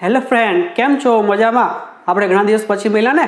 Hello friend, કેમ છો? મજામાં? આપણે ઘણા દિવસ પછી મળ્યા ને,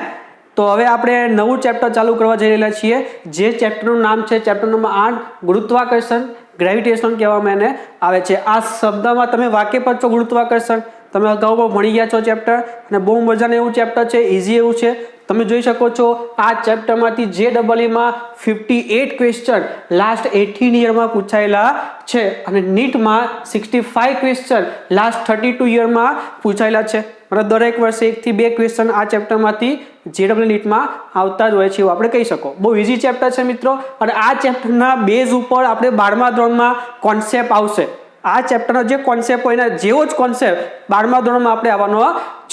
તો હવે આપણે નવું ચેપ્ટર ચાલુ કરવા જઈ રહ્યા છીએ. જે ચેપ્ટરનું નામ છે ચેપ્ટર નંબર 8, ગુરુત્વાકર્ષણ, ગ્રેવિટેશન કહેવામાં એને આવે છે. આ શબ્દમાં તમે વાકેફ છો ગુરુત્વાકર્ષણ, તમે અગાઉ પણ ભણી ગયા છો ચેપ્ટર, અને બહુ મજાનું એવું ચેપ્ટર છે, ઇઝી એવું છે. તમે જોઈ શકો છો આ ચેપ્ટરમાંથી JEEમાં 58 ક્વેશ્ચન લાસ્ટ 18 યરમાં પૂછાયેલા છે, અને નીટમાં 65 ક્વેશ્ચન લાસ્ટ 32 યરમાં પૂછાયેલા છે. અને દરેક વર્ષે 1 થી 2 ક્વેશ્ચન આ ચેપ્ટરમાંથી JEE નીટમાં આવતા જ હોય છે, એવું આપણે કહી શકો. બહુ ઇઝી ચેપ્ટર છે મિત્રો, અને આ ચેપ્ટરના બેઝ ઉપર આપણે 12મા ધોરણમાં કોન્સેપ્ટ આવશે. આ ચેપ્ટરનો જે કોન્સેપ્ટ હોય એના જેવો જ કોન્સેપ્ટ 12મા ધોરણમાં આપણે આવવાનો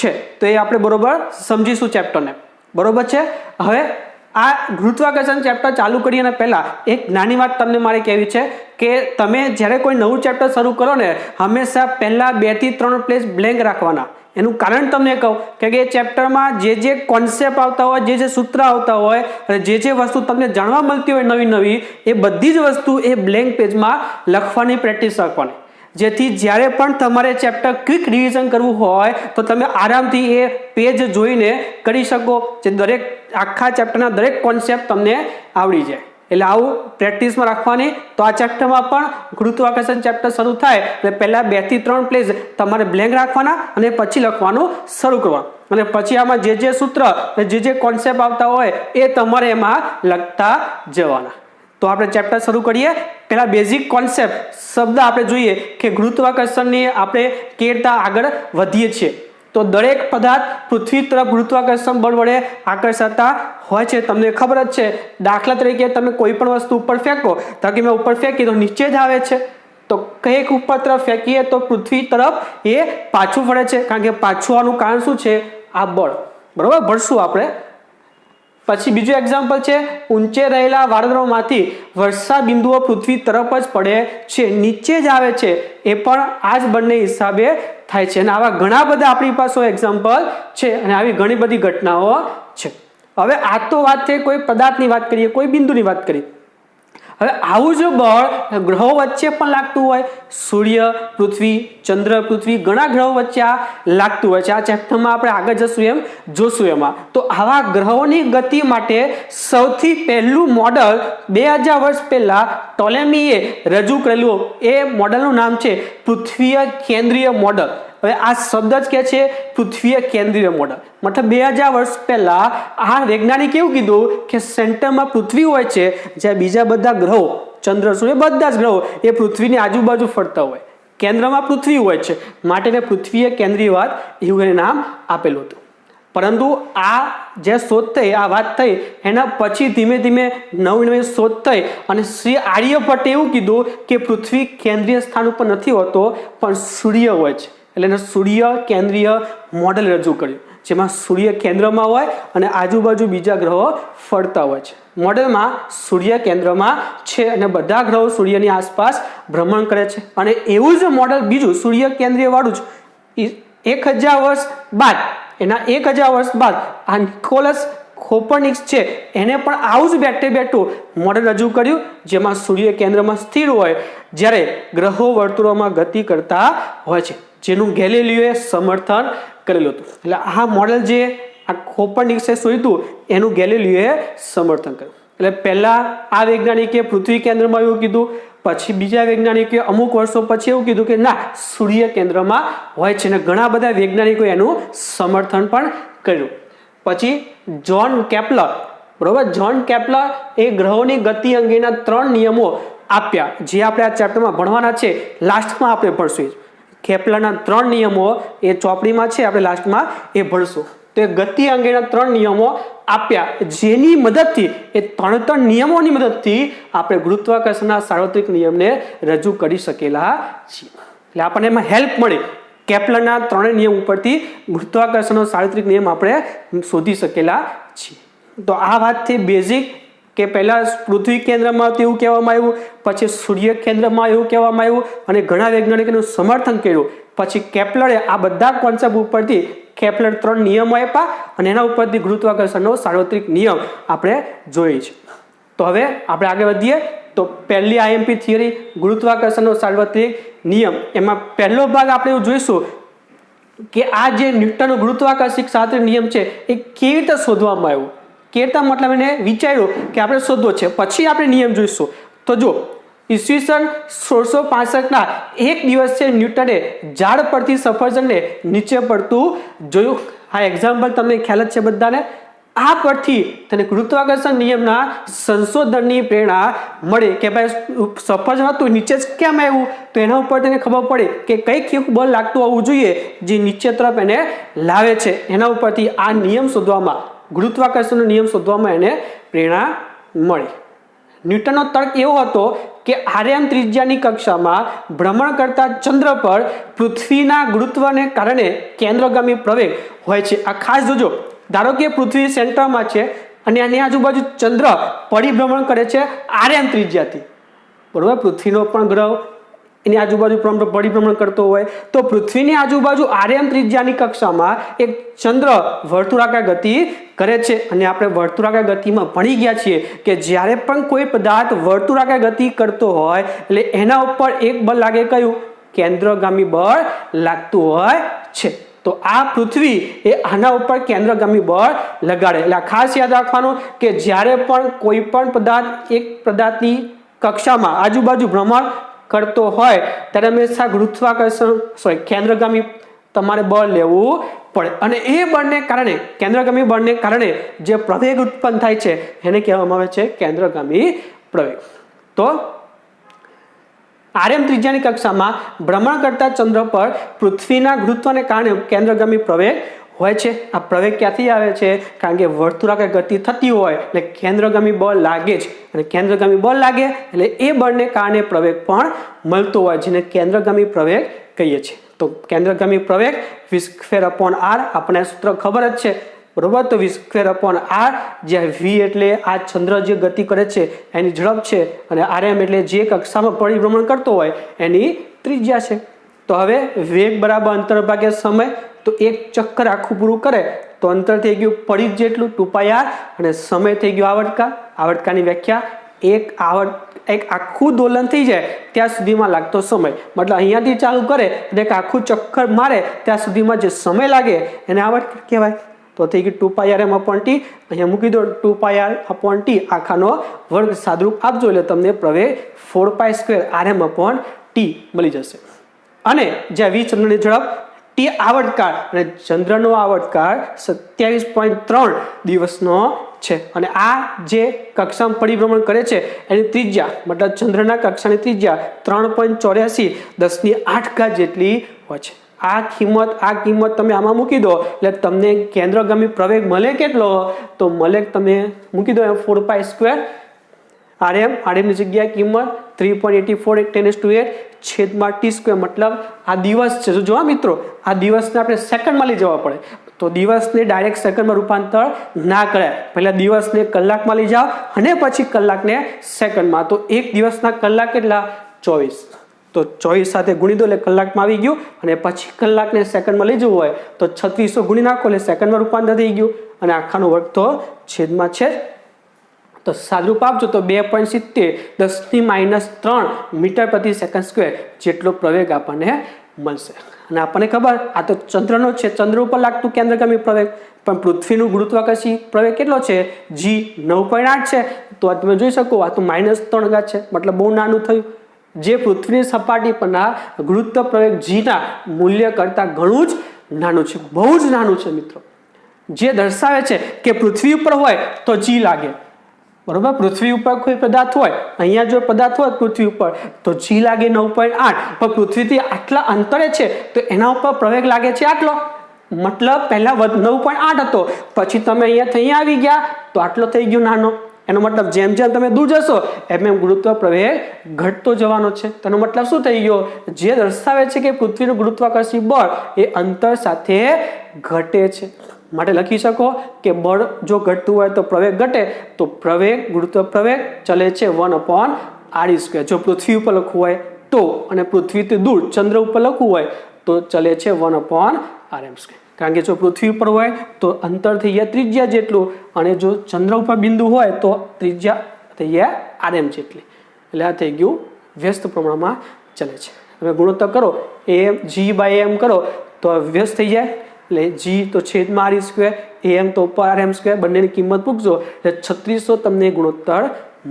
છે, તો એ આપણે બરોબર સમજીશું ચેપ્ટરને. બરોબર છે. હવે આ ગુરુત્વાકર્ષણ ચેપ્ટર ચાલુ કરીએ એના પહેલા એક નાની વાત તમને મારે કહેવી છે કે તમે જ્યારે કોઈ નવું ચેપ્ટર શરૂ કરો ને, હંમેશા પહેલા 2 થી 3 પેજ બ્લેન્ક રાખવાના. એનું કારણ તમને કહું કે એ ચેપ્ટરમાં જે કોન્સેપ્ટ આવતા હોય, જે સૂત્ર આવતા હોય, અને જે વસ્તુ તમને જાણવા મળતી હોય નવી નવી, એ બધી જ વસ્તુ એ બ્લેન્ક પેજમાં લખવાની પ્રેક્ટિસ રાખવાની, જેથી જ્યારે પણ તમારે ચેપ્ટર ક્વિક રિવિઝન કરવું હોય તો તમે આરામથી એ પેજ જોઈને કરી શકો, જે દરેક આખા ચેપ્ટરના દરેક કોન્સેપ્ટ તમને આવડી જાય. એટલે આવું પ્રેક્ટિસમાં રાખવાની. તો આ ચેપ્ટરમાં પણ ગુરુત્વાકર્ષણ ચેપ્ટર શરૂ થાય એટલે પહેલા 2 થી 3 પેજ તમારે બ્લેન્ક રાખવાના, અને પછી લખવાનું શરૂ કરવાનું, અને પછી આમાં જે સૂત્ર જે કોન્સેપ્ટ આવતા હોય એ તમારે એમાં લખતા જવાના. તો આપણે ચેપ્ટર શરૂ કરીએ. પહેલા બેઝિક કોન્સેપ્ટ શબ્દ આપણે જોઈએ કે ગુરુત્વાકર્ષણની આપણે કેવી રીતે આગળ વધીએ છીએ. તો દરેક પદાર્થ પૃથ્વી તરફ ગુરુત્વાકર્ષણ બળ વડે આકર્ષાતા હોય છે, તમને ખબર જ છે. દાખલા તરીકે તમે કોઈ પણ વસ્તુ ઉપર ફેંકો, તો કે મેં ઉપર ફેંકી તો નીચે જ આવે છે, તો કંઈક ઉપર તરફ ફેંકીએ તો પૃથ્વી તરફ એ પાછું ફરે છે, કારણ કે પાછું આવવાનું કારણ શું છે? આ બળ. બરોબર, ભણશું આપણે. પછી બીજું એક્ઝામ્પલ છે, ઊંચે રહેલા વાદળોમાંથી વર્ષા બિંદુઓ પૃથ્વી તરફ જ પડે છે, નીચે જ આવે છે, એ પણ આ જ બંને હિસાબે થાય છે. અને આવા ઘણા બધા આપણી પાસે એક્ઝામ્પલ છે, અને આવી ઘણી બધી ઘટનાઓ છે. હવે આ તો વાત થઈ કોઈ પદાર્થની વાત કરીએ, કોઈ બિંદુની વાત કરીએ. હવે આવું જ બળ ગ્રહો વચ્ચે પણ લાગતું હોય, સૂર્ય, પૃથ્વી, ચંદ્ર, પૃથ્વી, ઘણા ગ્રહો વચ્ચે આ લાગતું હોય છે. આ ચેપ્ટરમાં આપણે આગળ જશું એમ જોશું એમાં. તો આવા ગ્રહોની ગતિ માટે સૌથી પહેલું મોડલ 2000 વર્ષ પહેલા ટોલેમીએ રજૂ કરેલું, એ મોડલનું નામ છે પૃથ્વીય કેન્દ્રીય મોડલ. હવે આ શબ્દ જ કે છે પૃથ્વીય કેન્દ્રીય મોડલ, મતલબ 2000 વર્ષ પહેલા આ વૈજ્ઞાનિક એવું કીધું કે સેન્ટરમાં પૃથ્વી હોય છે, જ્યાં બીજા બધા ગ્રહો, ચંદ્ર, સૂર્ય, બધા જ ગ્રહો એ પૃથ્વીની આજુબાજુ ફરતા હોય, કેન્દ્રમાં પૃથ્વી હોય છે, માટે એને પૃથ્વીય કેન્દ્રીયવાદ એવું એને નામ આપેલું હતું. પરંતુ આ જે શોધ થઈ, આ વાત થઈ, એના પછી ધીમે ધીમે નવી શોધ થઈ, અને શ્રી આર્યભટ્ટે એવું કીધું કે પૃથ્વી કેન્દ્રીય સ્થાન ઉપર નથી હોતો, પણ સૂર્ય હોય છે. એટલે એને સૂર્ય કેન્દ્રીય મોડલ રજૂ કર્યું, જેમાં સૂર્ય કેન્દ્રમાં હોય અને આજુબાજુ બીજા ગ્રહો ફરતા હોય છે. મોડેલમાં સૂર્ય કેન્દ્રમાં છે અને બધા ગ્રહો સૂર્યની આસપાસ ભ્રમણ કરે છે. અને એવું જ મોડેલ બીજું સૂર્ય કેન્દ્રીય વાળું જ 1000 વર્ષ બાદ, એના 1000 વર્ષ બાદ આ નિકોલસ કોપરનિકસ છે, એને પણ આવું જ બેઠું મોડેલ રજૂ કર્યું, જેમાં સૂર્ય કેન્દ્રમાં સ્થિર હોય, જ્યારે ગ્રહો વર્તુળોમાં ગતિ કરતા હોય છે, જેનું ગેલિલિયોએ સમર્થન કરેલું હતું. એટલે આ મોડેલ જે આ કોપરનિકસે શોધ્યું એનું ગેલિલિયોએ સમર્થન કર્યું. એટલે પહેલા આ વૈજ્ઞાનિકે પૃથ્વી કેન્દ્રમાં એવું કીધું, પછી બીજા વૈજ્ઞાનિકે અમુક વર્ષો પછી એવું કીધું કે ના, સૂર્ય કેન્દ્રમાં હોય છે, અને ઘણા બધા વૈજ્ઞાનિકો એનું સમર્થન પણ કર્યું. પછી જ્હોન કેપ્લર, બરોબર, જ્હોન કેપ્લર એ ગ્રહોની ગતિ અંગેના 3 નિયમો આપ્યા, જે આપણે આ ચેપ્ટરમાં ભણવાના છે. લાસ્ટમાં આપણે ભણશું કેપ્લરના 3 નિયમો, એ ચોપડીમાં છે, આપણે લાસ્ટમાં એ ભણશું. તો એ ગતિ અંગેના 3 નિયમો આપ્યા, જેની મદદથી, એ 3 નિયમોની મદદથી આપણે ગુરુત્વાકર્ષણના સાર્વત્રિક નિયમને રજૂ કરી શકેલા છીએ. એટલે આપણને એમાં હેલ્પ મળી. કેપ્લરના 3 નિયમ ઉપરથી ગુરુત્વાકર્ષણનો સાર્વત્રિક નિયમ આપણે શોધી શકેલા છીએ. તો આ વાત થઈ બેઝિક, કે પહેલા પૃથ્વી કેન્દ્રમાં એવું કહેવામાં આવ્યું, પછી સૂર્ય કેન્દ્રમાં એવું કહેવામાં આવ્યું, અને ઘણા વૈજ્ઞાનિકોનું સમર્થન કર્યું. પછી કેપ્લરે આ બધા કોન્સેપ્ટ ઉપરથી કેપ્લર 3 નિયમો આપ્યા, અને એના ઉપરથી ગુરુત્વાકર્ષણનો સાર્વત્રિક નિયમ આપણે જોઈએ છે. તો હવે આપણે આગળ વધીએ. તો પહેલી આઈએમપી થિયરી, ગુરુત્વાકર્ષણનો સાર્વત્રિક નિયમ, એમાં પહેલો ભાગ આપણે એવું જોઈશું કે આ જે ન્યૂટનનો ગુરુત્વાકર્ષણ શાસ્ત્રીય નિયમ છે એ કેવી રીતે શોધવામાં આવ્યો, કેવી રીતે મતલબ એને વિચાર્યું કે આપણે શોધવો છે, પછી આપણે નિયમ જોઈશું. તો જો ઈસવીસન 1665ના એક દિવસે ન્યૂટને ઝાડ પરથી સફરજનને નીચે પડતું જોયું. આ એક્ઝામ્પલ તમને ખ્યાલ જ છે બધાને. આ પરથી તને ગુરુત્વાકર્ષણ નિયમના સંશોધનની પ્રેરણા મળે કે ભાઈ સફરજન હતું નીચે જ કેમ આવ્યું, તો એના ઉપર તેને ખબર પડે કે કંઈક એવું બળ લાગતું હોવું જોઈએ જે નીચે તરફ એને લાવે છે. એના ઉપરથી આ નિયમ શોધવામાં, ગુરુત્વાકર્ષણનો નિયમ શોધવામાં એને પ્રેરણા મળી. ન્યૂટનનો તર્ક એવો હતો કે આર્યન ત્રિજ્યાની કક્ષામાં ભ્રમણ કરતા ચંદ્ર પર પૃથ્વીના ગુરુત્વને કારણે કેન્દ્રગામી પ્રવેગ હોય છે. આ ખાસ જોજો, ધારો કે પૃથ્વી સેન્ટરમાં છે અને આની આજુબાજુ ચંદ્ર પરિભ્રમણ કરે છે આર્યન ત્રિજ્યાથી, બરોબર. પૃથ્વીનો પણ ગ્રહ એની આજુબાજુ પરિભ્રમણ કરતો હોય તો પૃથ્વીની આજુબાજુ આર્યન ત્રિજ્યાની કક્ષામાં એક ચંદ્ર વર્તુળાકાર ગતિ કરે છે. અને આપણે વર્તુળાકાર ગતિમાં ભણી ગયા છીએ કે જ્યારે પણ કોઈ પદાર્થ વર્તુળાકાર ગતિ કરતો હોય એટલે એના ઉપર એક બળ લાગે, કયું? કેન્દ્રગામી બળ લાગતું હોય છે. તો આ પૃથ્વી એ આના ઉપર કેન્દ્રગામી બળ લગાડે. એટલે ખાસ યાદ રાખવાનું કે જ્યારે પણ કોઈ પણ પદાર્થ એક પદાર્થની કક્ષામાં આજુબાજુ ભ્રમણ કરતો હોય ત્યારે હંમેશા ગુરુત્વાકર્ષણ કેન્દ્રગામી તમારે બળ લેવું પડે. અને એ બળને કારણે, કેન્દ્રગામી બળને કારણે જે પ્રવેગ ઉત્પન્ન થાય છે એને કહેવામાં આવે છે કેન્દ્રગામી પ્રવેગ. તો આર્યન ત્રિજ્યાની કક્ષામાં ભ્રમણ કરતા ચંદ્ર પર પૃથ્વીના ગુરુત્વને કારણે કેન્દ્રગામી પ્રવેગ હોય છે. આ પ્રવેગ ક્યાંથી આવે છે? કારણ કે વર્તુળાકાર ગતિ થતી હોય એટલે કેન્દ્રગામી બળ લાગે જ, અને કેન્દ્રગામી બળ લાગે એટલે એ બળને કારણે પ્રવેગ પણ મળતો હોય, જેને કેન્દ્રગામી પ્રવેગ કહીએ છીએ. તો કેન્દ્રગામી પ્રવેગ v²/r આપણને સૂત્ર ખબર જ છે, બરોબર. તો v²/r, જ્યાં v એટલે આ ચંદ્ર જે ગતિ કરે છે એની ઝડપ છે અને rm એટલે જે કક્ષામાં પરિભ્રમણ કરતો હોય એની ત્રિજ્યા છે. તો હવે વેગ બરાબર અંતર ભાગ્યા સમય, તો એક ચક્કર આખું પૂરું કરે તો અંતર થઈ ગયું પરિઘ જેટલું 2πr, અને સમય થઈ ગયો આવર્તકાળ. આવર્તકાળની વ્યાખ્યા એક આખું દોલન થઈ જાય ત્યાં સુધીમાં લાગતો સમય, મતલબ અહીંયાથી ચાલુ કરે એટલે એક આખું ચક્કર મારે ત્યાં સુધીમાં જે સમય લાગે એને આવર્તકાળ કહેવાય. તો થઈ ગયું 2πrm/t. અહીંયા મૂકી દો 2πr/t આખાનો વર્ગ, સાદરૂપ આપજો એટલે તમને પ્રવેગ 4π²rm/t મળી જશે. અને જ્યાં v ચંદ્રની ઝડપ, t આવર્તકાળ, અને ચંદ્રનો આવર્તકાળ 27.3 દિવસનો છે. અને આ જે કક્ષામાં પરિભ્રમણ કરે છે એની ત્રિજ્યા, મતલબ ચંદ્રના કક્ષાની ત્રિજ્યા 3.84 10⁸ જેટલી હોય છે. આ કિંમત તમે આમાં મૂકી દો એટલે તમને કેન્દ્રગામી પ્રવેગ મળે કેટલો? તો મળે તમે મૂકી દો 4π²rm, ની જગ્યાએ કિંમત 3.84 × 10⁸ મતલબ આ દિવસ છે. જો મિત્રો, આ દિવસને આપણે સેકન્ડમાં લઈ જવા પડે, તો દિવસને ડાયરેક્ટ સેકન્ડમાં રૂપાંતર ના કરાય. પહેલા દિવસને કલાકમાં લઈ જાઓ અને પછી કલાકને સેકન્ડમાં. તો એક દિવસના કલાક કેટલા? 24. તો 24 સાથે ગુણી દો એટલે કલાકમાં આવી ગયું, અને પછી કલાકને સેકન્ડમાં લઈ જવું હોય તો 3600 ગુણી નાખો એટલે સેકન્ડમાં રૂપાંતર થઈ ગયું, અને આખાનો વર્ગ તો છેદમાં છે. તો સાદરૂપ આપજો તો 2.70 10⁻³ મીટર પ્રતિ સેકન્ડ સ્ક્વેર જેટલો પ્રવેગ આપણને મળશે. અને આપણને ખબર, આ તો ચંદ્રનો છે, ચંદ્ર ઉપર લાગતું કેન્દ્રગામી પ્રવેગ, પણ પૃથ્વીનું ગુરુત્વાકર્ષી પ્રવેગ કેટલો છે? g 9.8 છે. તો તમે જોઈ શકો આ તો -3 છે, મતલબ બહુ નાનું થયું. જે પૃથ્વીની સપાટી પરના ગુરુત્વ પ્રવેગ g ના મૂલ્ય કરતા ઘણું જ નાનું છે, બહુ જ નાનું છે મિત્રો. જે દર્શાવે છે કે પૃથ્વી ઉપર હોય તો g લાગે, બરોબર. પૃથ્વી ઉપર કોઈ પદાર્થ હોય, અહીંયા જો પદાર્થ હોય પૃથ્વી ઉપર તો g લાગે 9.8, પણ પૃથ્વીથી આટલા અંતરે છે તો એના ઉપર પ્રવેગ લાગે છે આટલો. મતલબ પહેલા 9.8 હતો, પછી તમે અહીંયા આવી ગયા તો આટલો થઈ ગયો નાનો. એનો મતલબ જેમ જેમ તમે દૂર જશો એમ ગુરુત્વ પ્રવેગ ઘટતો જવાનો છે. તેનો મતલબ શું થઈ ગયો? જે દર્શાવે છે કે પૃથ્વીનું ગુરુત્વાકર્ષી બળ એ અંતર સાથે ઘટે છે. માટે લખી શકો કે બળ જો ઘટતું હોય તો પ્રવેગ ઘટે, તો ગુરુત્વ પ્રવેગ ચલે છે 1/r². જો પૃથ્વી ઉપર લખવું હોય તો, અને પૃથ્વીથી દૂર ચંદ્ર ઉપર લખવું હોય તો ચલે છે 1/rm². કારણ કે જો પૃથ્વી ઉપર હોય તો અંતર થઈ જાય ત્રિજ્યા જેટલું, અને જો ચંદ્ર ઉપર બિંદુ હોય તો ત્રિજ્યા થઈ જાય rm જેટલી. એટલે આ થઈ ગયું વ્યસ્ત પ્રમાણમાં ચલે છે. તમે ગુણોત્તર કરો એમ જી બાય એમ કરો તો વ્યસ્ત થઈ જાય, એટલે જી તો છેદમાં આર સ્ક્વેર, એમ તો ઉપર આર એમ સ્ક્વેર, બંનેની કિંમત મૂકજો એટલે 3600 તમને ગુણોત્તર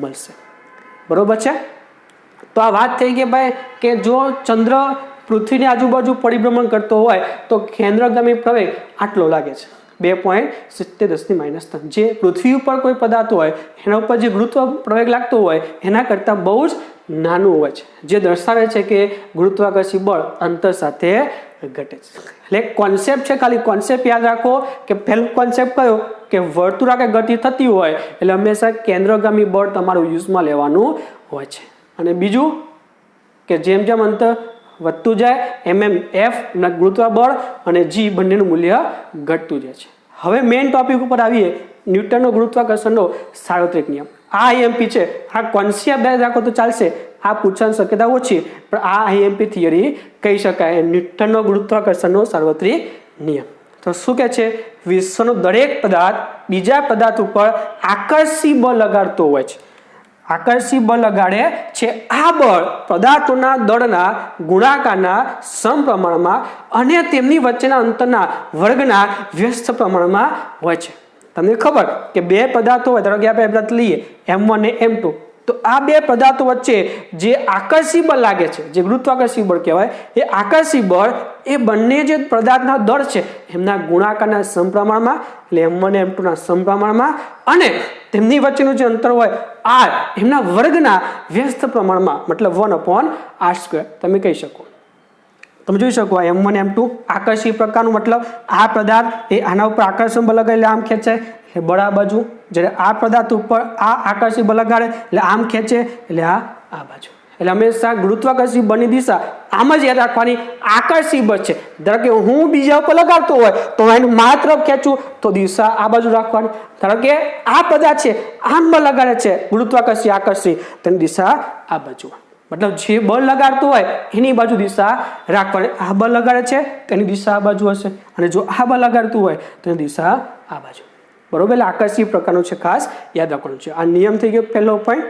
મળશે. બરોબર છે. તો આ વાત થઈ ગઈ ભાઈ કે જો ચંદ્ર પૃથ્વીની આજુબાજુ પરિભ્રમણ કરતો હોય તો કેન્દ્રગામી પ્રવેગ આટલો લાગે છે 2.70 - 3. જે પૃથ્વી ઉપર કોઈ પદાર્થ હોય એના ઉપર જે ગુરુત્વ પ્રવેગ લાગતો હોય એના કરતાં બહુ જ નાનું હોય છે, જે દર્શાવે છે કે ગુરુત્વાકર્ષી બળ અંતર સાથે ઘટે છે. એટલે કોન્સેપ્ટ છે, ખાલી કોન્સેપ્ટ યાદ રાખો કે પહેલો કોન્સેપ્ટ કયો કે વર્તુળાકાર ગતિ થતી હોય એટલે હંમેશા કેન્દ્રગામી બળ તમારું યુઝમાં લેવાનું હોય છે. અને બીજું કે જેમ જેમ અંતર વધતું જાય એમ એફ ગુરુત્વ બળ અને જી બંનેનું મૂલ્ય ઘટતું જાય છે. હવે મેઇન ટોપિક ઉપર આવીએ, ન્યૂટનનો ગુરુત્વાકર્ષણનો સાર્વત્રિક નિયમ. આ આઈએમપી છે, આ કોન્સેપ્ટ યાદ રાખો તો ચાલશે, આ પૂછવાની શક્યતા ઓછી, પણ આ આઈએમપી થિયરી કહી શકાય ન્યૂટનનો ગુરુત્વાકર્ષણનો સાર્વત્રિક નિયમ. તો શું કહે છે, વિશ્વનો દરેક પદાર્થ બીજા પદાર્થ ઉપર આકર્ષી બળ લગાડતો હોય છે. આકર્ષી બળ લગાડે છે. આ બળ પદાર્થોના દળના ગુણાકારના સમપ્રમાણમાં અને તેમની વચ્ચેના અંતરના વર્ગના વ્યસ્ત પ્રમાણમાં હોય છે. તમને ખબર કે બે પદાર્થો હોય, ધારો કે આપણે પદાર્થ લઈએ M1 અને M2, તો આ બે પદાર્થો વચ્ચે જે આકર્ષી બળ લાગે છે, જે ગુરુત્વાકર્ષી બળ કહેવાય, એ આકર્ષી બળ એ બંને જે પદાર્થના દળ છે એમના ગુણાકારના સમપ્રમાણમાં, એટલે M1 અને M2 ના સમપ્રમાણમાં, અને તેમની વચ્ચેનું જે અંતર હોય r એમના વર્ગના વ્યસ્ત પ્રમાણમાં, મતલબ 1/r². તમે કહી શકો, તમે જોઈ શકો M1 M2 આકર્ષી પ્રકારનું, મતલબ આ પદાર્થ એ આના ઉપર આકર્ષણ બળ લગાડે એટલે આમ ખેંચાય, એટલે બળ આ બાજુ, જ્યારે આ પદાર્થ ઉપર આ આકર્ષી બળ લગાડે એટલે આમ ખેંચે, એટલે આ બાજુ. એટલે હંમેશા ગુરુત્વાકર્ષી બળની દિશા આમ જ યાદ રાખવાની, આકર્ષી બળ છે. ધારો કે હું બીજા ઉપર લગાડતો હોય તો એનું મારા તરફ ખેંચું તો દિશા આ બાજુ રાખવાની. ધારો કે આ પદાર્થ છે આમ બળ લગાડે છે ગુરુત્વાકર્ષી આકર્ષી, તેની દિશા આ બાજુ, મતલબ જે બળ લગાડતું હોય એની બાજુ દિશા રાખવાની. આ બળ લગાડે છે તેની દિશા આ બાજુ હશે, અને જો આ બળ લગાડતું હોય તો એની દિશા આ બાજુ. બરોબર, એટલે આકર્ષી પ્રકારનું છે, ખાસ યાદ રાખવાનું છે. આ નિયમ થઈ ગયો પહેલો પોઈન્ટ.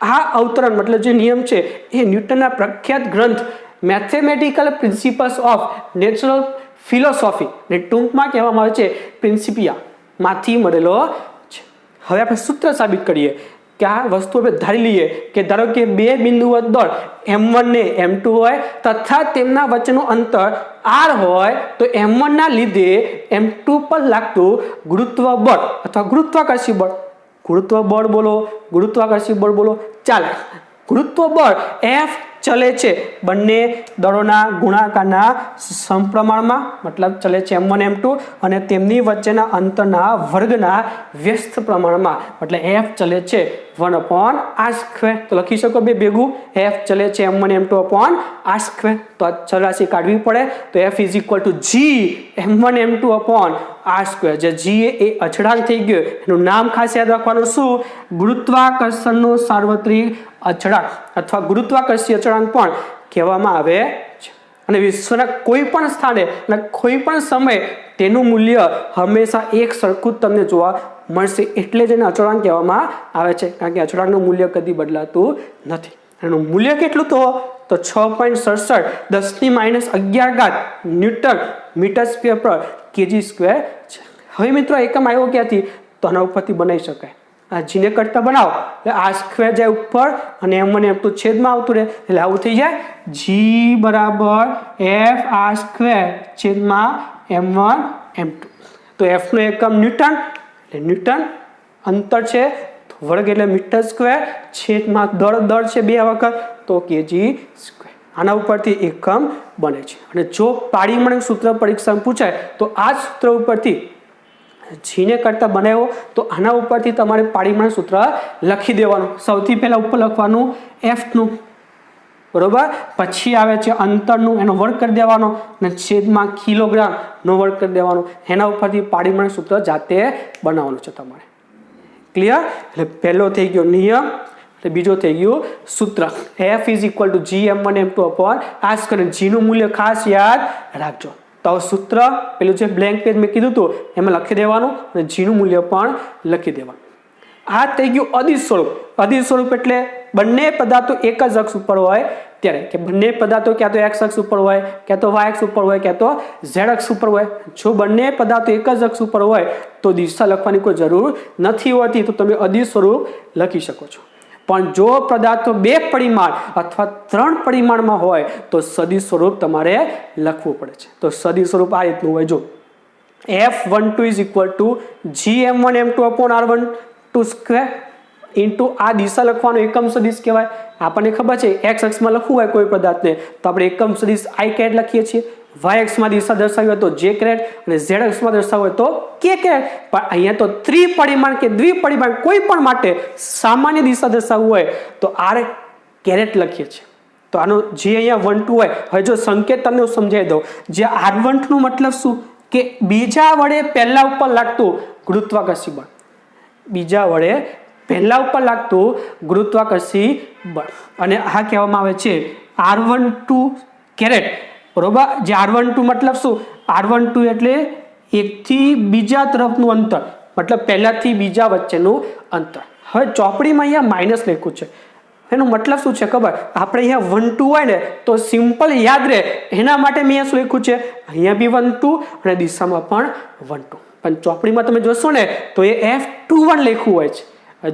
આ અવતરણ મતલબ જે નિયમ છે એ ન્યૂટનના પ્રખ્યાત ગ્રંથ mathematical principles of natural philosophy ને ટૂંકમાં કહેવામાં આવે છે પ્રિન્સિપિયા માંથી મળેલો છે. હવે આપણે સૂત્ર સાબિત કરીએ કે આ વસ્તુ આપણે ધારી લઈએ કે ધારો કે બે બિંદુઓ દળ M1 ને M2 હોય તથા તેમના વચ્ચેનું અંતર r હોય, તો M1 ના લીધે M2 પર લાગતું ગુરુત્વ બળ અથવા ગુરુત્વાકર્ષી બળ, ગુરુત્વ બળ બોલો ગુરુત્વાકર્ષી બળ બોલો, ચાલે. ગુરુત્વ બળ F ચલે છે બંને દળોના ગુણાકારના સમપ્રમાણમાં, મતલબ ચલે છે M1 M2, અને તેમની વચ્ચેના અંતરના વર્ગના વ્યસ્ત પ્રમાણમાં, મતલબ F ચલે છે 1/r². તો લખી શકો બે ભેગું, F ચલે છે M1 M2/r². તો આ ચલરાશિ કાઢવી પડે તો F = G M1 M2/r². જે G એ અચળાંક થઈ ગયો, એનું નામ ખાસ યાદ રાખવાનું, શું? ગુરુત્વાકર્ષણનો સાર્વત્રિક અચળાંક અથવા ગુરુત્વાકર્ષી અચળાંક પણ કહેવામાં આવે છે. અને વિશ્વના કોઈ પણ સ્થાને અને કોઈ પણ સમયે તેનું મૂલ્ય હંમેશા એક સરખું જ તમને જોવા મળશે, એટલે જ એને અચળાંક કહેવામાં આવે છે, કારણ કે અચળાંકનું મૂલ્ય કદી બદલાતું નથી. એનું મૂલ્ય કેટલું તો 6.67 10⁻11 ન્યૂટન મીટર સ્ક્વેર પર kg² છે. હવે મિત્રો એકમ આવ્યો ક્યાંથી? તો આના ઉપરથી બનાવી શકાય. આ જીને કરતા બનાવો એટલે r² જાય ઉપર અને M1 M2 છેદમાં આવતું રહે, એટલે આવું થઈ જાય G = F r² M1 M2. તો F નો એકમ ન્યૂટન, એટલે ન્યૂટન, અંતર છે વર્ગ એટલે મીટર સ્ક્વેર, છેદમાં દળ છે બે વખત તો kg². આના ઉપરથી એકમ બને છે. અને જો પારિમાણિક સૂત્ર પરીક્ષામાં પૂછાય તો આ સૂત્ર ઉપરથી જીને કરતા બનાવ્યો તો આના ઉપરથી તમારે પારિમાણિક સૂત્ર લખી દેવાનું. સૌથી પહેલા ઉપર લખવાનું F નું, બરોબર, પછી આવે છે અંતરનું, એનો વર્ગ કરી દેવાનો, અને છેદમાં કિલોગ્રામ નો વર્ગ કરી દેવાનો. એના ઉપરથી પારિમાણિક સૂત્ર જાતે બનાવવાનું છે તમારે. ક્લિયર? એટલે પહેલો થઈ ગયો નિયમ, એટલે બીજો થઈ ગયું સૂત્ર. F = G M1 M2/r². G નું મૂલ્ય ખાસ યાદ રાખજો. તો સૂત્ર પેલું જે બ્લેન્ક પેજ મેં કીધું હતું એમાં લખી દેવાનું, અને G નું મૂલ્ય પણ લખી દેવાનું. આ થઈ ગયું અદિશ સ્વરૂપ. અદિશ સ્વરૂપ એટલે બંને પદાર્થો એક જ અક્ષ ઉપર હોય ત્યારે કે બંને પદાર્થો ક્યાં તો એક્સ અક્ષ ઉપર હોય, ક્યાં તો વાય અક્ષ ઉપર હોય, ક્યાં તો ઝેડ અક્ષ ઉપર હોય. જો બંને પદાર્થો એક જ અક્ષ ઉપર હોય તો દિશા લખવાની કોઈ જરૂર નથી હોતી, તો તમે અદિશ સ્વરૂપ લખી શકો છો. પણ જો પદાર્થો 2 પરિમાણ અથવા 3 પરિમાણમાં હોય તો સદિશ સ્વરૂપ તમારે લખવું પડે છે. તો સદિશ સ્વરૂપ આ રીતનું હોય. જો F12 is equal to GM1 M2 upon R12 square into આ દિશા લખવાનો એકમ સદિશ કહેવાય. આપણને ખબર છે એક્સ અક્ષમાં લખવું હોય કોઈ પદાર્થને તો આપણે એકમ સદિશ આઈ કેરેટ લખીએ છીએ. વાય અક્ષમાં દિશા દર્શાવી હોય તો જે કેરેટ અને ઝેડ અક્ષમાં દર્શાવવું હોય તો કે કેરેટ. પણ અહીંયા તો ત્રિપરિમાણ કે દ્વિપરિમાણ કોઈ પણ માટે સામાન્ય દિશા દર્શાવવું હોય તો આર કેરેટ લખીએ છીએ. તો આનો જે અહીંયા 1 2 હોય, હવે જો સંકેત તમને હું સમજાવી દઉં. જે R12 નું મતલબ શું કે બીજા વડે પહેલા ઉપર લાગતું ગુરુત્વાકર્ષી બળ, બીજા વડે પહેલા ઉપર લાગતું ગુરુત્વાકર્ષી બળ, અને આ કહેવામાં આવે છે R12 કેરેટ. બરોબર. જે R12 મતલબ શું? R12 એટલે એકથી બીજા તરફનું અંતર, મતલબ પહેલાથી બીજા વચ્ચેનું અંતર. હવે ચોપડીમાં અહીંયા માઇનસ લખ્યું છે, એનો મતલબ શું છે ખબર? આપણે અહીંયા 1 2 હોય ને તો સિમ્પલ યાદ રહે એના માટે મેં અહીંયા શું લખ્યું છે, અહીંયા બી 1 2 અને દિશામાં પણ 1 2. પણ ચોપડીમાં તમે જોશો ને તો એ F21 લખ્યું હોય છે.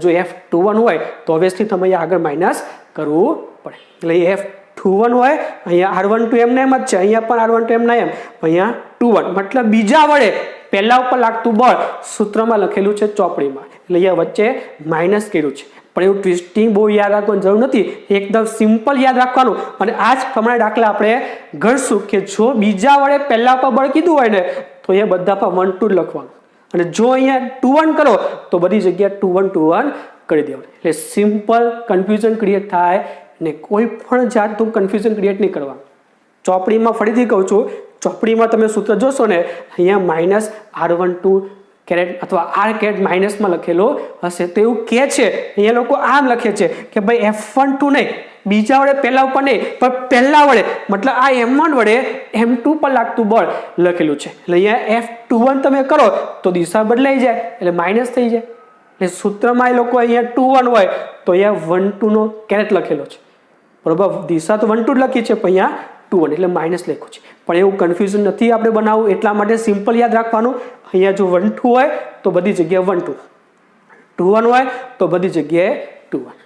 જો F21 હોય તો ઓબ્વિયસલી તમે અહીંયા આગળ માઇનસ કરવું પડે. એટલે F21 હોય, અહીંયા R12 એમને એમ જ છે, અહીંયા પણ R12 એમના એમ, અહીંયા 21 મતલબ બીજા વડે પહેલા ઉપર લાગતું બળ સૂત્રમાં લખેલું છે ચોપડીમાં, એટલે અહીંયા વચ્ચે માઇનસ કર્યું છે. પણ એવું ટ્વિસ્ટિંગ બહુ યાદ રાખવાની જરૂર નથી, એકદમ સિમ્પલ યાદ રાખવાનું. અને આ જ પ્રમાણે દાખલા આપણે ગણશું કે જો બીજા વડે પહેલા પર બળ કીધું હોય ને તો એ બધા પર 1 2 લખવાનું, અને જો અહીંયા 2 1 કરો તો બધી જગ્યાએ 2 1 2 1 કરી દેવાનું. એટલે સિમ્પલ કન્ફ્યુઝન ક્રિએટ થાય ને કોઈ પણ જાતનું કન્ફ્યુઝન ક્રિએટ નહીં કરવાનું. ચોપડીમાં ફરીથી કહું છું, ચોપડીમાં તમે સૂત્ર જોશો ને અહીંયા માઇનસ R12 કેરેટ અથવા આર કેરેટ માઇનસમાં લખેલો હશે તો એવું કે છે, અહીંયા લોકો આમ લખે છે કે ભાઈ F12 નહીં, બીજા વડે પહેલા ઉપર નહીં પણ પહેલા વડે, મતલબ આ M1 વડે M2 પર લાગતું બળ લખેલું છે. એટલે અહીંયા F21 તમે કરો તો દિશા બદલાઈ જાય એટલે માઇનસ થઈ જાય. એટલે સૂત્રમાં એ લોકો અહીંયા 2 1 હોય તો અહીંયા 1 2 નો કેરેટ લખેલો છે. બરોબર. દિશા તો 1 2 લખી છે પણ અહીંયા 2 1 એટલે માઇનસ લખ્યું છે. પણ એવું કન્ફ્યુઝન નથી આપણે બનાવવું, એટલા માટે સિમ્પલ યાદ રાખવાનું. અહીંયા જો 1 2 હોય તો બધી જગ્યાએ 1 2, 2 1 હોય તો બધી જગ્યાએ 2 1.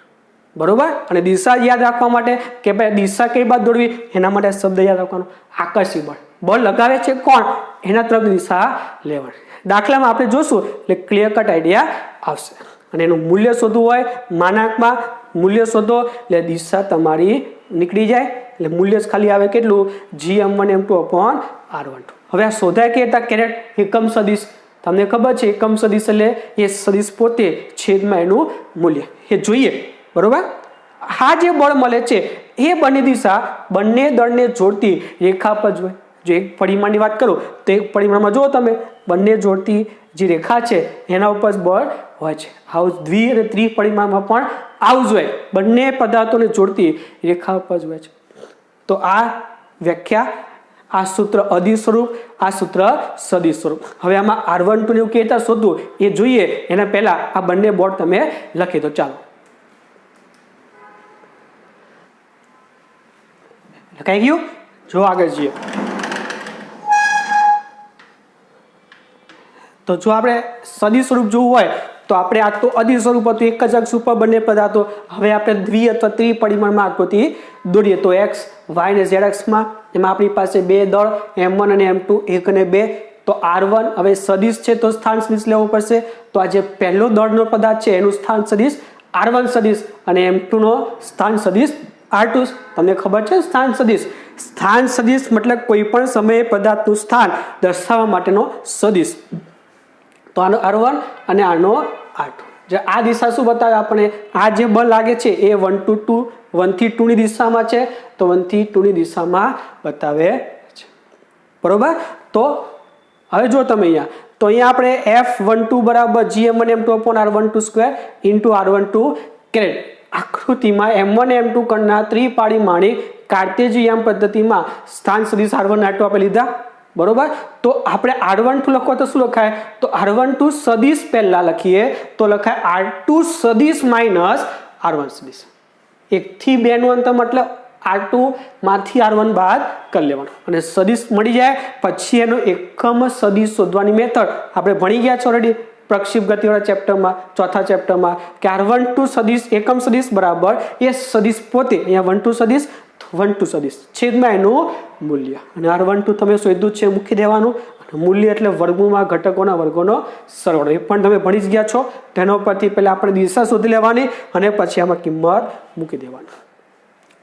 બરોબર. અને દિશા યાદ રાખવા માટે કે ભાઈ દિશા કઈ બાજુ દોડવી એના માટે શબ્દ યાદ રાખવાનો આકર્ષી બળ. બળ લગાવે છે કોણ? એના તરફ દિશા લેવાની. દાખલામાં આપણે જોશું એટલે ક્લિયર કટ આઈડિયા આવશે. અને એનું મૂલ્ય શોધવું હોય માનાંકમાં મૂલ્ય શોધો એટલે દિશા તમારી નીકળી જાય. એટલે મૂલ્ય ખાલી આવે કેટલું? GM1 M2 upon R12. હવે આ શોધાય કે કેરેટ એકમ સદિશ, તમને ખબર છે એકમ સદિશ એટલે એ સદિશ પોતે છેદમાં એનું મૂલ્ય એ જોઈએ. બરોબર. આ જે બળ મળે છે એ બંને દિશા બંને દળને જોડતી રેખા પર જ હોય. જો એક પરિમાણની વાત કરું તો એક પરિમાણમાં જો તમે બંને જોડતી જે રેખા છે એના ઉપર જ બળ હોય છે. આવું દ્વિ અને ત્રિપરિમાણમાં પણ આવું જ હોય, બંને પદાર્થોને જોડતી રેખા ઉપર જ હોય છે. તો આ વ્યાખ્યા, આ સૂત્ર અદિશ સ્વરૂપ, આ સૂત્ર સદિશ સ્વરૂપ. હવે આમાં R12 ને એવું કેવી રીતે શોધવું એ જોઈએ એના પહેલા આ બંને બોર્ડ તમે લખી દો. ચાલો લખાઈ ગયું? જો આગળ જઈએ તો જો આપણે સદિશ સ્વરૂપ જોવું હોય તો આપણે આ તો અદિશ સ્વરૂપ હતું, એક જ અક્ષ ઉપર બંને પદાર્થો. હવે આપણે દ્વિ અથવા ત્રિપરિમાણમાં આકૃતિ દોરીએ તો એક્સ વાય અને ઝેડ અક્ષમાં એમાં આપણી પાસે બે દળ M1 અને M2 1 અને 2. તો R1 હવે સદિશ છે તો સ્થાન સદિશ લેવો પડશે. તો આ જે પહેલો દળનો પદાર્થ છે એનું સ્થાન સદિશ R1 સદિશ અને M2 નો સ્થાન સદિશ R2. તમને ખબર છે સ્થાન સદિશ? સ્થાન સદિશ મતલબ કોઈ પણ સમયે પદાર્થનું સ્થાન દર્શાવવા માટેનો સદિશ. તો આનો R1 અને આનો R2. જે આ દિશા શું બતાવે આપણે? આ જે બળ લાગે છે એ 1 to 2 1 થી 2 ની દિશામાં છે તો 1 થી 2 ની દિશામાં બતાવે છે. બરોબર. તો હવે જો તમે અહીંયા તો અહીંયા આપણે F12 બરાબર GM1 M2 upon R12 square into R12 caret આકૃતિમાં M1 M2 કણના ત્રિપરિમાણિક કાર્ટેશિયન પદ્ધતિમાં સ્થાન સદિશ R1 R2 આપણે લીધા. બરોબર. તો આપણે R12 લખો તો શું લખાય? તો R12 સદિશ પહેલા લખીએ તો લખાય R2 સદિશ માઇનસ R1 સદિશ. 1 થી 2 નું અંતર મતલબ R2 માંથી R1 બાદ કરી લેવાનું અને સદિશ મળી જાય પછી એનો એકમ સદિશ શોધવાની મેથડ આપણે ભણી ગયા છો ઓલરેડી પ્રક્ષેપ ગતિવાળા ચેપ્ટરમાં ચોથા ચેપ્ટરમાં કે R12 સદિશ એકમ સદિશ બરાબર એ સદિશ પોતે અહીંયા 1 2 સદિશ 1 2 સદિશ છેદમાં એનું મૂલ્ય અને R12 તમે શોધ્યું છે મૂકી દેવાનું મૂલ્ય એટલે વર્ગમૂળમાં ઘટકોના વર્ગોનો સરવાળો એ પણ તમે ભણી જ ગયા છો તેના ઉપરથી પહેલા આપણે દિશા શોધી લેવાની અને પછી આમાં કિંમત મૂકી દેવાની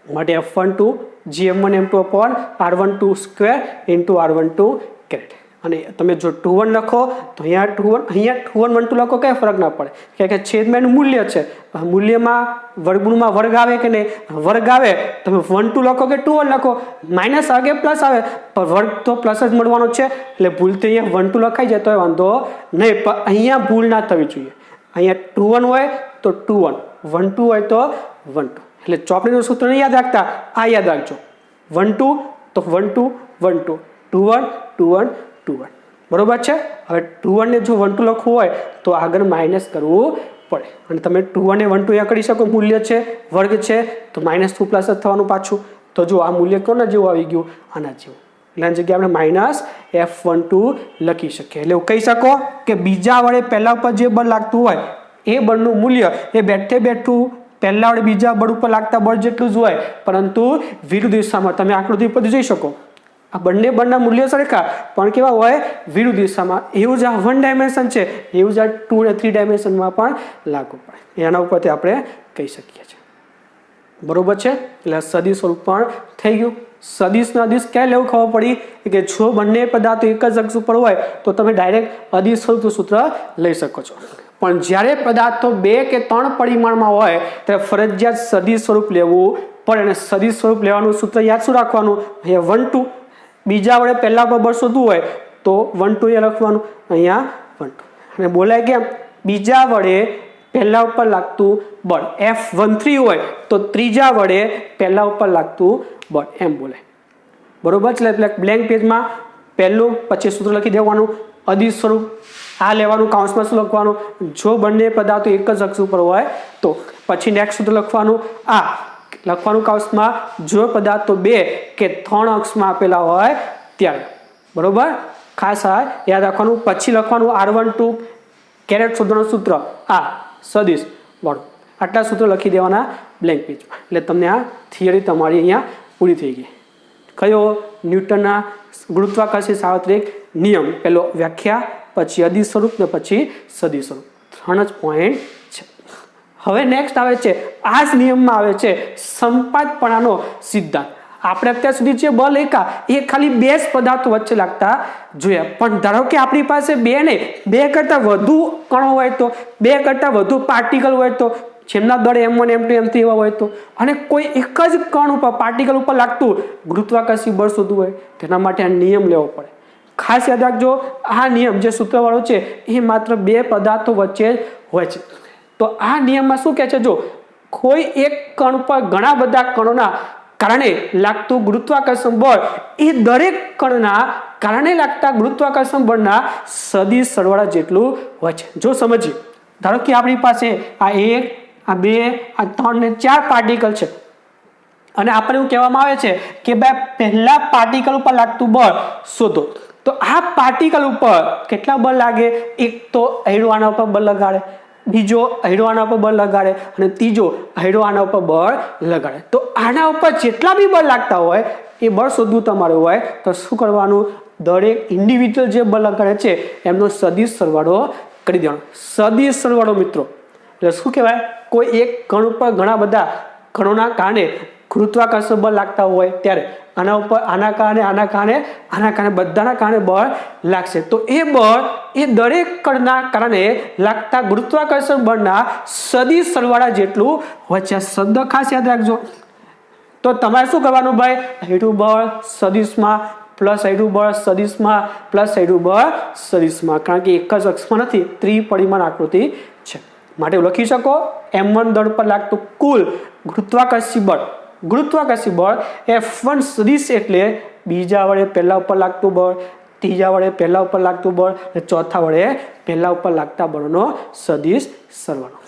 માટે F12 GM1 M2 upon R12 square into R12 caret અને તમે જો 2 1 લખો તો અહીંયા 2 1 1 2 લખો કઈ ફરક ના પડે કારણ કે છેદમાં એનું મૂલ્ય છે મૂલ્યમાં વર્ગમૂળમાં વર્ગ આવે કે નહીં વર્ગ આવે તમે 1 2 લખો કે 2 1 લખો માઇનસ આવે પ્લસ આવે પણ વર્ગ તો પ્લસ જ મળવાનો છે એટલે ભૂલથી અહીંયા 1 2 લખાઈ જાય તો વાંધો નહીં પણ અહીંયા ભૂલ ના થવી જોઈએ અહીંયા 2 1 હોય તો 2 1 1 2 હોય તો 1 2 એટલે ચોપડીનું સૂત્ર યાદ રાખતા આ યાદ રાખજો 1 2 તો 1 2 1 2 2 1 2 1 2 1 બરોબર છે હવે 2 1 ને જો 1 2 લખવું હોય તો આગળ માઇનસ કરવું પડે અને તમે 2 1 ને 1 2 અહીંયા કરી શકો મૂલ્ય છે વર્ગ છે તો -2 પ્લસ જ થવાનું પાછું તો જો આ મૂલ્ય કોના જેવું આવી ગયું આના જેવું એટલે આની જગ્યાએ આપણે -F12 લખી શકીએ એટલે કહી શકો કે બીજા વડે પહેલા ઉપર જે બળ લાગતું હોય એ બળનું મૂલ્ય એ બેઠે બેઠું પહેલા વડે બીજા બળ ઉપર લાગતા બળ જેટલું જ હોય પરંતુ વિરુદ્ધ દિશામાં તમે આકૃતિ પર જોઈ શકો આ બંને બળના મૂલ્ય સરખા પણ કેવા હોય વિરુદ્ધ દિશામાં એવું જ આ 1 ડાયમેન્શન છે એવું જ આ 2 અને 3 ડાયમેન્શનમાં પણ લાગુ પડે એના ઉપરથી આપણે કહી શકીએ છીએ બરોબર છે એટલે સદિશ સ્વરૂપ પણ થઈ ગયું સદિશનો અદિશ ક્યાં લેવું ખબર પડી કે જો બંને પદાર્થો એક જ અક્ષ ઉપર હોય તો તમે ડાયરેક્ટ અદિશ સ્વરૂપનું સૂત્ર લઈ શકો છો પણ જ્યારે પદાર્થો 2 કે 3 પરિમાણમાં હોય ત્યારે ફરજિયાત સદિશ સ્વરૂપ લેવું પડે અને સદિશ સ્વરૂપ લેવાનું સૂત્ર યાદ શું રાખવાનું અહીંયા 1 2 બીજા વડે પહેલા પર બળ શોધવું હોય તો 1 2 એ લખવાનું અહીંયા 1 2 અને બોલાય કેમ બીજા વડે પહેલા ઉપર લાગતું બળ F13 હોય તો ત્રીજા વડે પહેલા ઉપર લાગતું બળ એમ બોલાય બરોબર છે એટલે બ્લેન્ક પેજમાં પહેલું પછી સૂત્ર લખી દેવાનું અદિશ સ્વરૂપ આ લેવાનું કાઉન્સમાં શું લખવાનું જો બંને પદાર્થો એક જ અક્ષ ઉપર હોય તો પછી નેક્સ્ટ સૂત્ર લખવાનું આ લખવાનું કાઉન્સમાં જો પદાર્થો 2 કે 3 અક્ષમાં આપેલા હોય ત્યારે બરોબર ખાસ આ યાદ રાખવાનું પછી લખવાનું R12 કેરેટ શોધવાનું સૂત્ર આ સદિશ વાળું આટલા સૂત્રો લખી દેવાના બ્લેન્ક પેજમાં એટલે તમને આ થિયરી તમારી અહીંયા પૂરી થઈ ગઈ કયો ન્યૂટનના ગુરુત્વાકર્ષણ સાર્વત્રિક નિયમ પહેલો વ્યાખ્યા પછી અદિશ સ્વરૂપ ને પછી સદિશ સ્વરૂપ 3 જ પોઈન્ટ છે હવે નેક્સ્ટ આવે છે આ જ નિયમમાં આવે છે સંપાતપણાનો સિદ્ધાંત આપણે અત્યાર સુધી જે બળ એકા એ ખાલી 2 જ પદાર્થો વચ્ચે લાગતા જોયા પણ ધારો કે આપણી પાસે 2 નહીં 2 કરતાં વધુ કણો હોય તો 2 કરતાં વધુ પાર્ટિકલ હોય તો જેમના દળ M1 M2 M3 એવા હોય તો અને કોઈ એક જ કણ ઉપર પાર્ટિકલ ઉપર લાગતું ગુરુત્વાકર્ષણ બળ શોધવું હોય તેના માટે આ નિયમ લેવો પડે ખાસ યાદ રાખજો આ નિયમ જે સૂત્રવાળો છે એ માત્ર 2 પદાર્થો વચ્ચે હોય છે તો આ નિયમમાં શું કહે છે જો કોઈ એક કણ પર ઘણા બધા કણોના કારણે લાગતું ગુરુત્વાકર્ષણ બળ એ દરેક કણના કારણે લાગતા ગુરુત્વાકર્ષણ બળના સદિશ સરવાળા જેટલું હોય છે જો સમજીએ ધારો કે આપણી પાસે આ 1 આ 2 આ 3 ને 4 પાર્ટિકલ છે અને આપણે એવું કહેવામાં આવે છે કે ભાઈ પહેલા પાર્ટિકલ ઉપર લાગતું બળ શોધો તો આ પાર્ટિકલ ઉપર કેટલા બળ લાગે એક તો હૈડો આના ઉપર બળ લગાડે બીજો હૈડો આના ઉપર બળ લગાડે અને ત્રીજો હૈડો આના ઉપર બળ લગાડે તો આના ઉપર જેટલા બી બળ લાગતા હોય એ બળ શોધવું તમારું હોય તો શું કરવાનું દરેક ઇન્ડિવિજ્યુઅલ જે બળ લગાડે છે એમનો સદિશ સરવાળો કરી દેવાનો સદિશ સરવાળો મિત્રો એટલે શું કહેવાય કોઈ એક કણ ઉપર ઘણા બધા કણોના કારણે ગુરુત્વાકર્ષણ બળ લાગતા હોય ત્યારે આના ઉપર આના કારણે બધાના કારણે બળ લાગશે તો એ બળ એ દરેક કણના કારણે લાગતા ગુરુત્વાકર્ષણ બળના સદિશ સરવાળા જેટલું હોય છે શબ્દ ખાસ યાદ રાખજો તો તમારે શું કરવાનું ભાઈ હેઠું બળ સદિશમાં પ્લસ હેઠું બળ સદિશમાં પ્લસ હેઠું બળ સદિશમાં કારણ કે એક જ અક્ષમાં નથી ત્રિપરિમાણ આકૃતિ છે માટે લખી શકો M1 દળ પર લાગતું કુલ ગુરુત્વાકર્ષી બળ F1 સદિશ એટલે બીજા વડે પહેલા ઉપર લાગતું બળ ત્રીજા વડે પહેલા ઉપર લાગતું બળ અને ચોથા વડે પહેલા ઉપર લાગતા બળનો સદિશ સરવાળો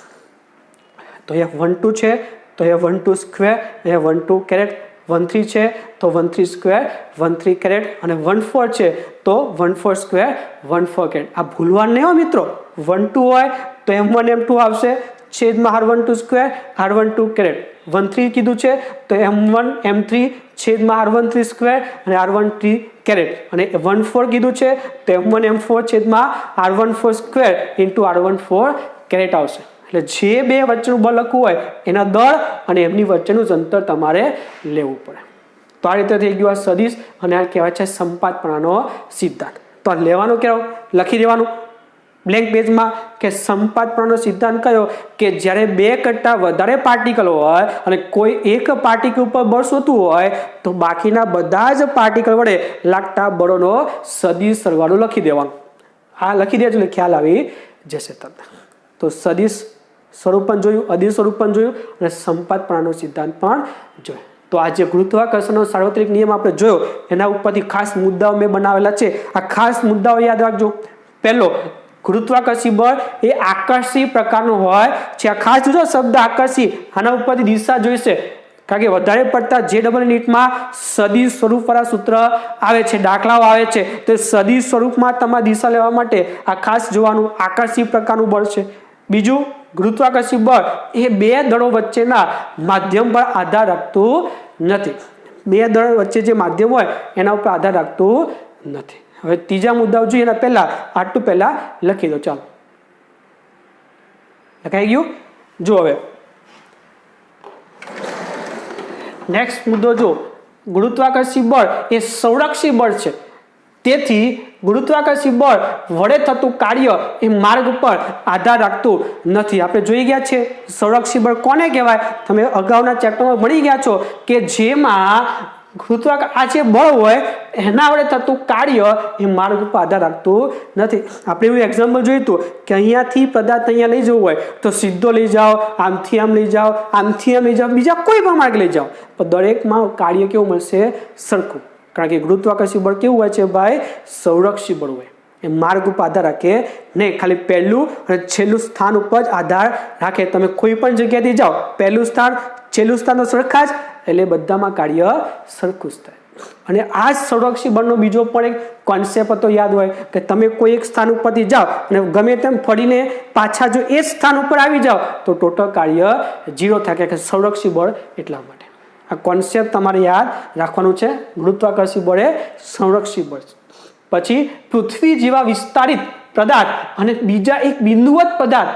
તો F12 છે તો F12 સ્ક્વેર F12 કેરેટ 13 છે તો 13 સ્ક્વેર 13 કેરેટ અને 14 છે તો 14 સ્ક્વેર 14 કેરેટ. આ ભૂલવાનું નહીં હો મિત્રો. 12 હોય તો m1 m2 આવશે છેદમાં r12 સ્ક્વેર r12 કેરેટ. 13 કીધું છે તો m1 m3 છેદમાં r13 સ્ક્વેર અને r13 કેરેટ અને 14 કીધું છે તો m1 m4 છેદમાં r14 square into r14 caret આવશે. એટલે જે બે વચ્ચેનું બળ લખવું હોય એના દળ અને એમની વચ્ચેનું જ અંતર તમારે લેવું પડે. તો આ રીતે થઈ ગયું આ સદિશ અને આ કહેવાય છે સંપાતપણાનો સિદ્ધાંત. તો લેવાનું કેવું લખી દેવાનું બ્લેન્ક પેજમાં કે સંપાતપણાનો સિદ્ધાંત કયો કે જ્યારે બે કરતાં વધારે પાર્ટિકલ હોય અને કોઈ એક પાર્ટિકલ ઉપર બળ શોધવું હોય તો બાકીના બધા જ પાર્ટિકલ વડે લાગતા બળોનો સદિશ સરવાળો લખી દેવાનો. આ લખી દેજો એટલે ખ્યાલ આવી જશે તમને. તો સદિશ સ્વરૂપ પણ જોયું, અદિશ સ્વરૂપ પણ જોયું અને સંપાતપણાનો સિદ્ધાંત પણ જોયો. તો આ જે ગુરુત્વાકર્ષણનો સાર્વત્રિક નિયમ આપણે જોયો એના ઉપરથી ખાસ મુદ્દાઓ મેં બનાવેલા છે. આ ખાસ મુદ્દાઓ યાદ રાખજો. પહેલો, ગુરુત્વાકર્ષી બળ એ આકર્ષી પ્રકારનું હોય છે. આ ખાસ જોજો શબ્દ આકર્ષી, આના ઉપરથી દિશા જોઈશે કારણ કે વધારે પડતા જે ડબલ નીટમાં સદિશ સ્વરૂપવાળા સૂત્ર આવે છે, દાખલાઓ આવે છે તો સદિશ સ્વરૂપમાં તમારે દિશા લેવા માટે આ ખાસ જોવાનું આકર્ષી પ્રકારનું બળ છે. બીજું, ગુરુત્વાકર્ષી બળ એ બે દળો વચ્ચેના માધ્યમ પર આધાર રાખતું નથી. બે દળ વચ્ચે જે માધ્યમ હોય એના ઉપર આધાર રાખતું નથી. હવે ત્રીજા મુદ્દાઓ જોઈએ એના પહેલા આટલું પહેલા લખી દો. ચાલો લખાઈ ગયું. જો હવે નેક્સ્ટ મુદ્દો જો, ગુરુત્વાકર્ષી બળ એ સંરક્ષી બળ છે. તેથી ગુરુત્વાકર્ષી બળ વડે થતું કાર્ય એ માર્ગ પર આધાર રાખતું નથી. આપણે જોઈ ગયા છે સંરક્ષી બળ કોને કહેવાય, તમે અગાઉના ચેપ્ટરમાં ભણી ગયા છો કે જેમાં આ જે બળ હોય એના વડે થતું કાર્ય એ માર્ગ ઉપર આધાર રાખતું નથી. આપણે એવું એક્ઝામ્પલ જોયું હતું કે અહીંયાથી પદાર્થ અહીંયા લઈ જવું હોય તો સીધો લઈ જાઓ, આમથી આમ લઈ જાઓ, આમથી આમ લઈ જાઓ, બીજા કોઈ પણ માર્ગ લઈ જાઓ પણ દરેકમાં કાર્ય કેવું મળશે? સરખું. કારણ કે ગુરુત્વાકર્ષી બળ કેવું હોય છે ભાઈ? સંરક્ષી બળ હોય. એ માર્ગ ઉપર આધાર રાખે નહીં, ખાલી પહેલું અને છેલ્લું સ્થાન ઉપર જ આધાર રાખે. તમે કોઈ પણ જગ્યાથી જાઓ પહેલું સ્થાન છેલ્લું સ્થાન તો સરખા જ, એટલે બધામાં કાર્ય સરખું જ થાય. અને આ જ સંરક્ષી બળનો બીજો પણ એક કોન્સેપ્ટ તો યાદ હોય કે તમે કોઈ એક સ્થાન ઉપરથી જાઓ અને ગમે તેમ ફરીને પાછા જો એ સ્થાન ઉપર આવી જાઓ તો ટોટલ કાર્ય 0 થાય કે સંરક્ષી બળ. એટલા માટે આ કોન્સેપ્ટ તમારે યાદ રાખવાનું છે. ગુરુત્વાકર્ષી બળ એ સંરક્ષી બળ. પછી પૃથ્વી જેવા વિસ્તારિત પદાર્થ અને બીજા એક બિંદુવત પદાર્થ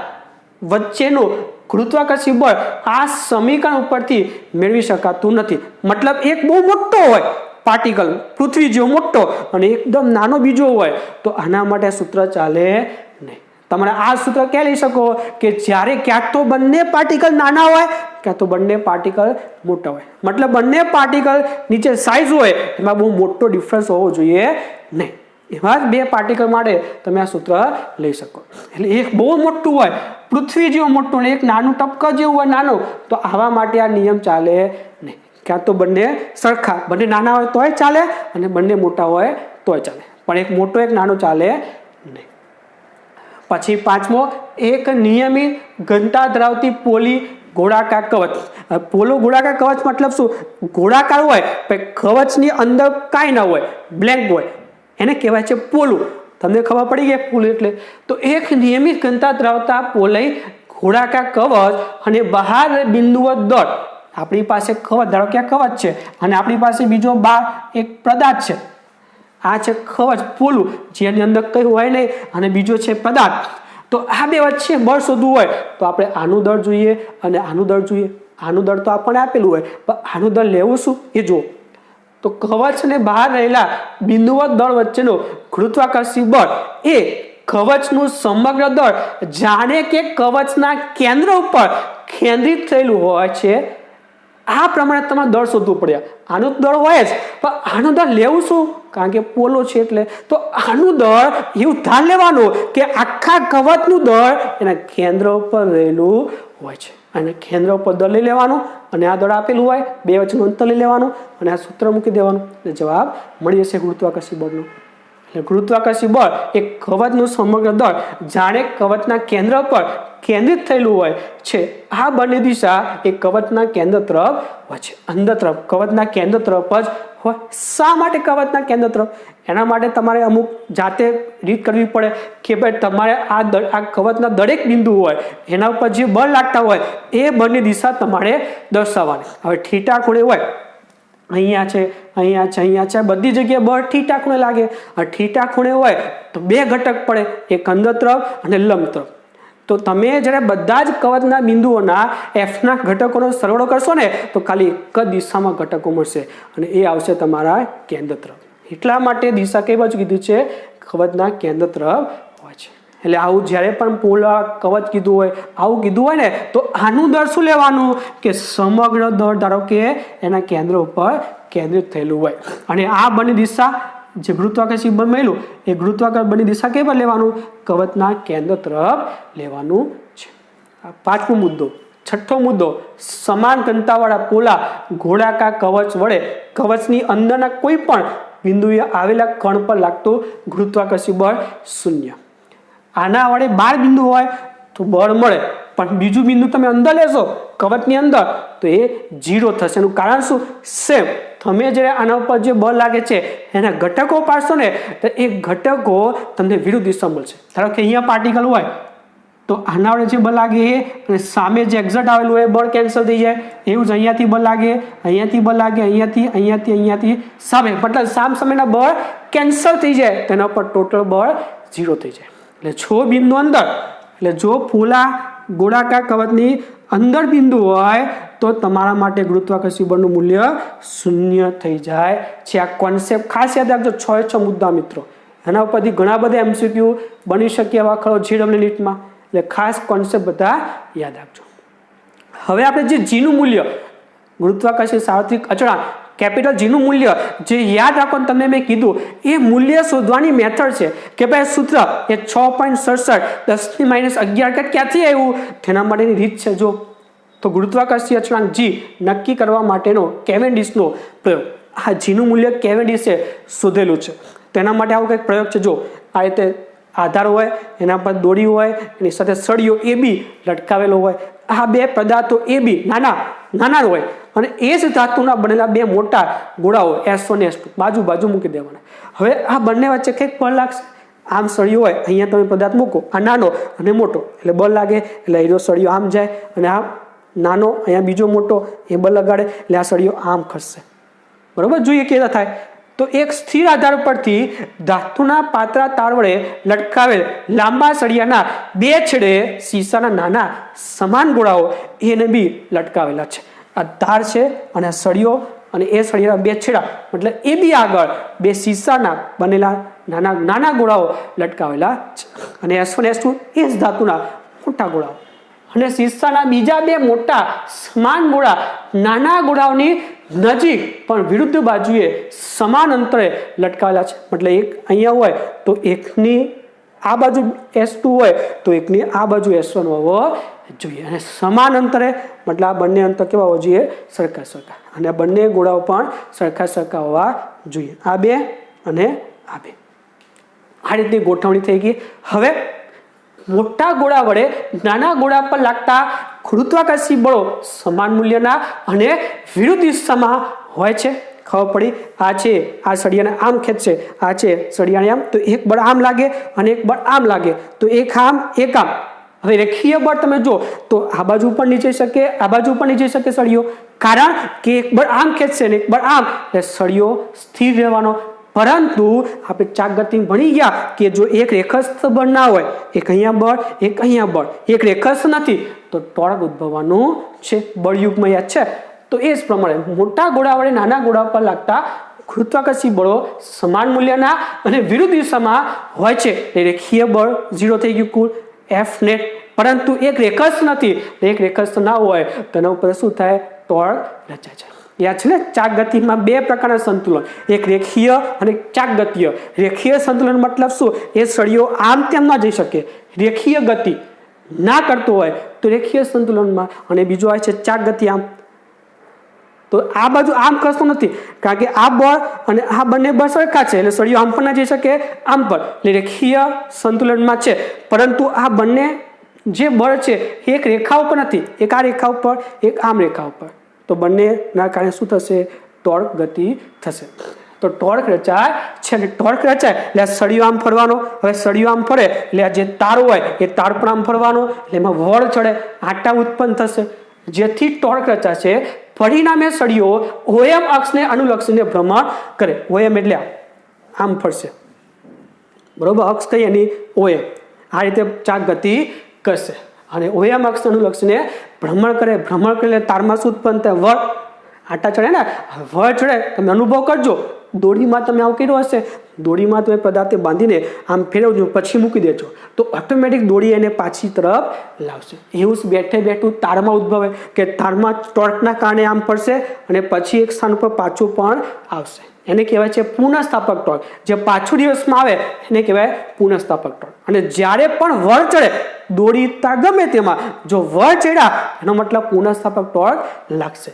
વચ્ચેનો ગુરુત્વાકર્ષી બળ આ સમીકરણ ઉપરથી મેળવી શકાતું નથી. મતલબ એક બહુ મોટો હોય પાર્ટિકલ પૃથ્વી જેવો મોટો અને એકદમ નાનો બીજો હોય તો આના માટે સૂત્ર ચાલે નહીં. તમારે આ સૂત્ર ક્યાં લઈ શકો કે જ્યારે ક્યાં તો બંને પાર્ટિકલ નાના હોય ક્યાં તો બંને પાર્ટિકલ મોટા હોય. મતલબ બંને પાર્ટિકલ નીચે સાઇઝ હોય એમાં બહુ મોટો ડિફરન્સ હોવો જોઈએ નહીં. એવા જ બે પાર્ટિકલ માટે તમે આ સૂત્ર લઈ શકો. એટલે એક બહુ મોટું હોય પૃથ્વી જેવું મોટું અને એક નાનું ટપકા જેવું હોય નાનું તો આવા માટે આ નિયમ ચાલે નહીં. ક્યાં તો બંને સરખા, બંને નાના હોય તોય ચાલે અને બંને મોટા હોય તોય ચાલે, પણ એક મોટો એક નાનો ચાલે નહીં. પછી પાંચમો, એક નિયમિત ઘનતા ધરાવતી પોલી ગોળાકાર કવચ. પોલો ગોળાકાર કવચ મતલબ શું? ગોળાકાર હોય પણ કવચની અંદર કાંઈ ના હોય, બ્લેન્ક હોય, એને કહેવાય છે પોલું. તમને ખબર પડી ગઈ પોલું એટલે? તો એક નિયમિત ઘનતા ધરાવતા પોલય ગોળાકાર કવચ અને બહાર બિંદુવત દળ. આપણી પાસે કવચ, ધારો કે આ કવચ છે અને આપણી પાસે બીજો એક પદાર્થ છે. આ છે કવચ પોલું જેની અંદર કંઈ હોય નહીં અને બીજો છે પદાર્થ. તો આ બે વચ્ચે બળ શોધવું હોય તો આપણે આનું દળ જોઈએ અને આનું દળ જોઈએ. આનું દળ તો આપણને આપેલું હોય પણ આનું દળ લેવું શું એ જુઓ. તો કવચ અને બહાર રહેલા બિંદુવત દળ વચ્ચેનો ગુરુત્વાકર્ષી બળ એ કવચનું સમગ્ર દળ જાણે કે કવચના કેન્દ્ર ઉપર કેન્દ્રિત થયેલું હોય છે. આ પ્રમાણે તમારે દળ શોધવું પડે. આનું દળ હોય જ પણ આનું દળ લેવું શું? કારણ કે પોલો છે એટલે તો આનું દળ એવું ધ્યાન લેવાનું કે આખા કવચનું દળ એના કેન્દ્ર ઉપર રહેલું હોય છે અને કેન્દ્ર ઉપર દળ લઈ લેવાનું અને આ દળ આપેલું હોય બે વચ્ચેનું અંતર લઈ લેવાનું અને આ સૂત્ર મૂકી દેવાનું એટલે જવાબ મળી જશે ગુરુત્વાકર્ષી બળનો. એટલે ગુરુત્વાકર્ષી બળ એ કવચનું સમગ્ર દળ જાણે કવચના કેન્દ્ર પર કેન્દ્રિત થયેલું હોય છે. આ બંને દિશા એ કવચના કેન્દ્ર તરફ હોય છે, અંદર તરફ કવચના કેન્દ્ર તરફ જ હોય. શા માટે કવચના કેન્દ્ર તરફ? એના માટે તમારે અમુક જાતે રીત કરવી પડે કે ભાઈ તમારે આ કવચના દરેક બિંદુ હોય એના ઉપર જે બળ લાગતા હોય એ બળની દિશા તમારે દર્શાવવાની. હવે થીટા ખૂણે હોય, અહીંયા છે, અહીંયા છે, અહીંયા છે, બધી જગ્યાએ બળ થીટા ખૂણે લાગે. આ થીટા ખૂણે હોય તો બે ઘટક પડે, એક અંદર તરફ અને લંબ તરફ. તો તમે જ્યારે બધા જ કવચના બિંદુઓના એફના ઘટકોનો સરવાળો કરશો ને તો ખાલી એક જ દિશામાં ઘટકો મળશે અને એ આવશે તમારા કેન્દ્ર તરફ. એટલા માટે દિશા કઈ બાજુ કીધું છે? કવચના કેન્દ્ર તરફ હોય છે. એટલે આવું જ્યારે પણ પોલા કવચ કીધું હોય, આવું કીધું હોય ને તો આનું દળ શું લેવાનું કે સમગ્ર દળ ધારો કે એના કેન્દ્ર ઉપર કેન્દ્રિત થયેલું હોય. અને આ બંને દિશા જે ગુરુત્વાકર્ષી બળ મળેલું એ ગુરુત્વાકર્ષણ બળની દિશા કઈ પર લેવાનું? કવચના કેન્દ્ર તરફ લેવાનું છે. પાંચમો મુદ્દો. છઠ્ઠો મુદ્દો, સમાન ઘનતાવાળા પોલા ગોળાકાર કવચ વડે કવચની અંદરના કોઈ પણ બિંદુએ આવેલા કણ પર લાગતું ગુરુત્વાકર્ષી બળ શૂન્ય. આના વડે 12 બિંદુ હોય તો બળ મળે, પણ બીજું બિંદુ તમે અંદર લેશો કવચની અંદર તો એ 0 થશે. એનું કારણ શું? સેમ તમે જ્યારે આના ઉપર જે બળ લાગે છે એના ઘટકો પાડશો ને તો એ ઘટકો તમને વિરુદ્ધ દિશા મળશે. ધારો કે અહીંયા પાર્ટિકલ હોય તો આના વડે જે બળ લાગે એ અને સામે જે એક્ઝેટ આવેલું હોય બળ કેન્સલ થઈ જાય. એવું જ અહીંયાથી બળ લાગે, અહીંયાથી બળ લાગે, અહીંયાથી સામે, મતલબ સામ સામેના બળ કેન્સલ થઈ જાય, તેના પર ટોટલ બળ 0 થઈ જાય. એટલે જો બિંદુ અંદર, એટલે જો પોલા ગોળાકાર કવચની અંદર બિંદુ હોય તો તમારા માટે ગુરુત્વાકર્ષી બળનું મૂલ્ય 0 થઈ જાય છે. આ કોન્સેપ્ટ ખાસ યાદ રાખજો. 6 મુદ્દા મિત્રો, એના ઉપરથી ઘણા બધા MCQ બની શકે એવા ખરો GW નીટમાં. એટલે ખાસ કોન્સેપ્ટ બધા યાદ રાખજો. હવે આપણે જે જીનું મૂલ્ય ગુરુત્વાકર્ષી સાર્વત્રિક અચળાંક કેપિટલ જીનું મૂલ્ય જે યાદ રાખો તમને મેં કીધું એ મૂલ્ય શોધવાની મેથડ છે કે ભાઈ સૂત્ર એ 6.67 10 - 11 કે ક્યાંથી આવ્યું તેના માટેની રીત છે. જો તો ગુરુત્વાકર્ષી અચળાંક જી નક્કી કરવા માટેનો કેવેન્ડિશનો પ્રયોગ. આ જીનું મૂલ્ય કેવેન્ડિશે શોધેલું છે. તેના માટે આવો કંઈક પ્રયોગ છે. જો આ રીતે આધાર હોય, એના પર દોરી હોય, એની સાથે સળિયો AB લટકાવેલો હોય. આ બે પદાર્થો AB નાના હોય અને એ જ ધાતુના બનેલા બે મોટા ગોળાઓ S1 S2 બાજુ મૂકી દેવાના. હવે આ બંને વચ્ચે કંઈક બળ લાગશે. આમ સળિયો હોય, અહીંયા તમે પદાર્થ મૂકો, આ નાનો અને મોટો એટલે બળ લાગે, એટલે એનો સળિયો આમ જાય અને આ નાનો અહીંયા બીજો મોટો એ બળ લગાડે એટલે આ સળિયો આમ ખસશે. બરોબર? જોઈએ કેવા થાય. તો એક સ્થિર આધાર પરથી ધાતુના પાતળા તાર વડે લટકાવેલ લાંબા સળિયાના બે છેડે શીશાના નાના સમાન ગોળાઓ A અને B લટકાવેલા છે. આ તાર છે અને આ સળિયો અને એ સળિયાના બે છેડા મતલબ AB આગળ બે શીશાના બનેલા નાના ગોળાઓ લટકાવેલા છે. અને S1 S2 એ જ ધાતુના મોટા ગોળાઓ અને શીશાના બીજા બે મોટા સમાન ગોળા નાના ગોળાઓની નજીક પણ વિરુદ્ધ બાજુએ સમાન અંતરે લટકાવેલા છે. મતલબ એક અહીંયા હોય તો એકની આ બાજુ S2 હોય તો એકની આ બાજુ S1 હોવો જોઈએ. અને સમાન અંતરે મતલબ આ બંને અંતર કેવા હોવા જોઈએ? સરખા. અને આ બંને ગોળાઓ પણ સરખા હોવા જોઈએ. આ બે અને આ બે. આ રીતની ગોઠવણી થઈ ગઈ. હવે મોટા ગોળા વડે નાના ગોળા પર લાગતા ગુરુત્વાકર્ષી બળો સમાન મૂલ્યના અને વિરુદ્ધ દિશામાં હોય છે. ખબર પડી? આ છે આ સળિયાને આમ ખેંચશે, આ છે સળિયાને આમ, તો એક બળ આમ લાગે અને એક બળ આમ લાગે, તો એક આમ એક આમ. હવે રેખીય બળ તમે જો તો આ બાજુ ઉપર નીચે શકે, આ બાજુ ઉપર નીચે શકે સળિયો, કારણ કે એક બળ આમ ખેંચશે ને એક બળ આમ, એટલે સળિયો સ્થિર રહેવાનો. પરંતુ આપણે ચાક ગતિ ભણી ગયા કે જો એક રેખસ્થ બળ ના હોય, એક અહીંયા બળ એક અહીંયા બળ, એક રેખસ્થ નથી તો ટોર્ક ઉદ્ભવવાનું છે. બળયુગમાં યાદ છે. તો એ જ પ્રમાણે મોટા ગોળા વડે નાના ગોળા પર લાગતા ગુરુત્વાકર્ષી બળો સમાન મૂલ્યના અને વિરુદ્ધ દિશામાં હોય છે. એ રેખીય બળ 0 થઈ ગયું કુલ F નેટ. પરંતુ એક રેખસ્થ નથી, એક રેખસ્થ ના હોય તેના ઉપર શું થાય? ટોર્ક રચાય છે. યાદ છે ને? ચાક ગતિમાં બે પ્રકારના સંતુલન, એક રેખીય અને ચાક ગતિય. રેખીય સંતુલન મતલબ શું? એ સળિયો આમ તેમ ના જઈ શકે, રેખીય ગતિ ના કરતો હોય તો રેખીય સંતુલનમાં. અને બીજો આવે છે ચાક ગતિ, આમ તો આ બાજુ આમ ખસતું નથી, કારણ કે આ બળ અને આ બંને બળ સરખા છે, એટલે સળિયો આમ પણ ના જઈ શકે, આમ પણ, એટલે રેખીય સંતુલનમાં છે. પરંતુ આ બંને જે બળ છે એ એક રેખા ઉપર નથી, એક આ રેખા ઉપર, એક આમ રેખા ઉપર. તો બંનેના કારણે શું થશે? ટોર્ક ગતિ થશે. તો ટોર્ક રચાય છે, અને ટોર્ક રચાય એટલે આ સળિયો આમ ફરવાનો. હવે સળિયો આમ ફરે એટલે આ જે તાર હોય એ તાર પણ આમ ફરવાનો, એટલે એમાં વળ ચડે, આંટા ઉત્પન્ન થશે, જેથી ટોર્ક રચાશે. પરિણામે સળિયો OM અક્ષને અનુલક્ષીને ભ્રમણ કરે. OM એટલે આમ ફરશે, બરોબર? અક્ષ કઈ એની OM. આ રીતે ચાક ગતિ કરશે અને OM અક્ષને અનુલક્ષીને ભ્રમણ કરે. ભ્રમણ કરે એટલે તારમાં શું ઉત્પન્ન થાય? વળ. આંટા ચડે ને, વળ ચડે. તમે અનુભવ કરજો, દોરીમાં તમે આવું કર્યું હશે, દોરીમાં તમે પદાર્થ બાંધીને આમ ફેરવજો, પછી મૂકી દેજો, તો ઓટોમેટિક દોરી એને પાછી તરફ લાવશે. એવું બેઠે બેઠું તારમાં ઉદ્ભવે કે તારમાં ટોર્કના કારણે આમ પડશે અને પછી એક સ્થાન પર પાછું પણ આવશે. એને કહેવાય છે પુનઃસ્થાપક ટોર્ક. જે પાછું દિવસમાં આવે એને કહેવાય પુનઃસ્થાપક ટોર્ક. અને જ્યારે પણ વળ ચડે, દોરી તાર ગમે તેમાં, જો વળ ચડ્યા એનો મતલબ પુનઃસ્થાપક ટોર્ક લાગશે.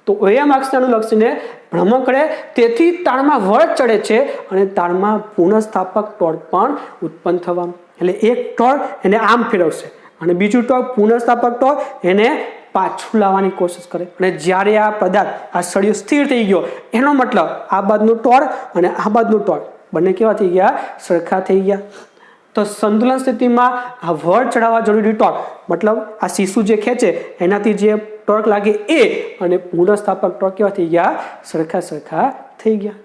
તો OM અક્ષને અનુલક્ષીને ભ્રમણ કરે, તેથી તારમાં વળ ચડે છે અને તારમાં પુનઃસ્થાપક ટોર્ક પણ ઉત્પન્ન થવાનું. એટલે એક ટોર્ક એને આમ ફેરવશે અને બીજું ટોર્ક પુનઃસ્થાપક ટોર્ક એને પાછું લાવવાની કોશિશ કરે. અને જ્યારે આ પદાર્થ, આ સળિયો સ્થિર થઈ ગયો, એનો મતલબ આ બાજુનું ટોર્ક અને આ બાજુનું ટોર્ક બંને કેવા થઈ ગયા? સરખા થઈ ગયા. તો સંતુલન સ્થિતિમાં આ વળ ચડાવવા જરૂરી ટોર્ક, મતલબ આ શીશુ જે ખેંચે એનાથી જે ટોર્ક લાગે એ, અને પુનઃસ્થાપક ટોર્ક કેવા થઈ ગયા? સરખા થઈ ગયા.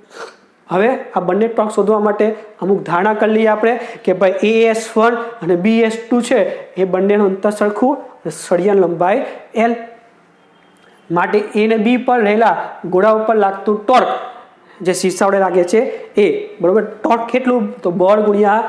હવે આ બંને ટોર્ક શોધવા માટે અમુક ધારણા કરી લઈએ આપણે કે ભાઈ AS1 અને BS2 છે એ બંનેનું અંતર સરખું, સળિયાની લંબાઈ L. માટે A અને B પર રહેલા ગોળા ઉપર લાગતું ટોર્ક જે શીશા વડે લાગે છે એ, બરોબર? ટોર્ક કેટલું? તો બળ ગુણ્યા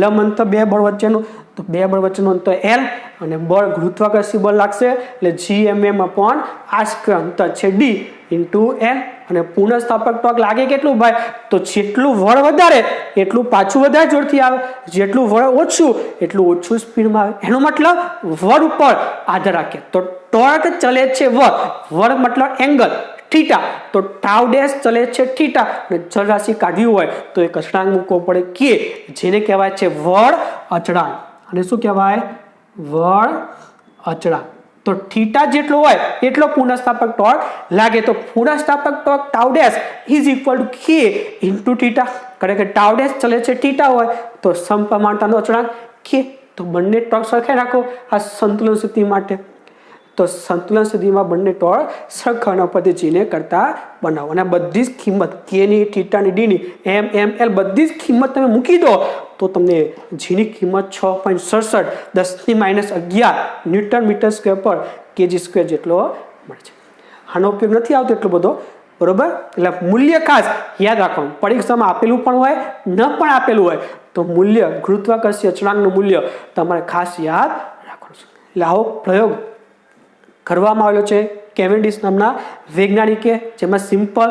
લંબ અંતર, બે બળ વચ્ચેનું, તો બે બળ વચ્ચેનું અંતર L, અને બળ ગુરુત્વાકર્ષી બળ લાગશે એટલે GMM upon r સ્ક્વેર અંતર છે D into L. અને પુનઃસ્થાપક ટોર્ક લાગે કેટલું ભાઈ? તો જેટલું વળ વધારે એટલું પાછું વધારે જોરથી આવે, જેટલું વળ ઓછું એટલું ઓછું સ્પીડમાં આવે. એનો મતલબ વળ ઉપર આધાર રાખે. તો ટોર્ક ચલે છે વળ મતલબ એંગલ થીટા, તો ટાઉ ડેશ ચલે છે થીટા, અને ચલ રાશિ કાઢવી હોય તો એક અચળાંક મૂકવો પડે કે જેને કહેવાય છે વળ અચળાંક. અને શું કહેવાય? વળ અચળાંક. તો થીટા જેટલો હોય એટલો પુનઃસ્થાપક ટોર્ક લાગે. તો પુનઃસ્થાપક torque tau dash is equal to k into theta. કારણ કે ટાઉ ડેશ ચલે છે થીટા હોય તો સમપ્રમાણતાનો અચળાંક કે. તો બંને ટોર્ક સરખા રાખો આ સંતુલન સ્થિતિ માટે. તો સંતુલન સ્થિતિમાં બંને ટોર્ક સરખા પરથી જીને કરતા બનાવો. અને બધી જ કિંમત કેની, થીટાની, ડીની, ML બધી જ કિંમત તમે મૂકી દો તો તમને જીની કિંમત 6.67 10⁻11 ન્યૂટન મીટર સ્ક્વેર પર kg સ્ક્વેર જેટલો મળે છે. આનો ઉપયોગ નથી આવતો એટલો બધો, બરોબર? એટલે મૂલ્ય ખાસ યાદ રાખવાનું. પરીક્ષામાં આપેલું પણ હોય, ન પણ આપેલું હોય તો મૂલ્ય, ગુરુત્વાકર્ષીય અચળાંકનું મૂલ્ય તમારે ખાસ યાદ રાખવાનું છે. એટલે આવો પ્રયોગ કરવામાં આવેલો છે કેવેન્ડિશ નામના વૈજ્ઞાનિકે, જેમાં સિમ્પલ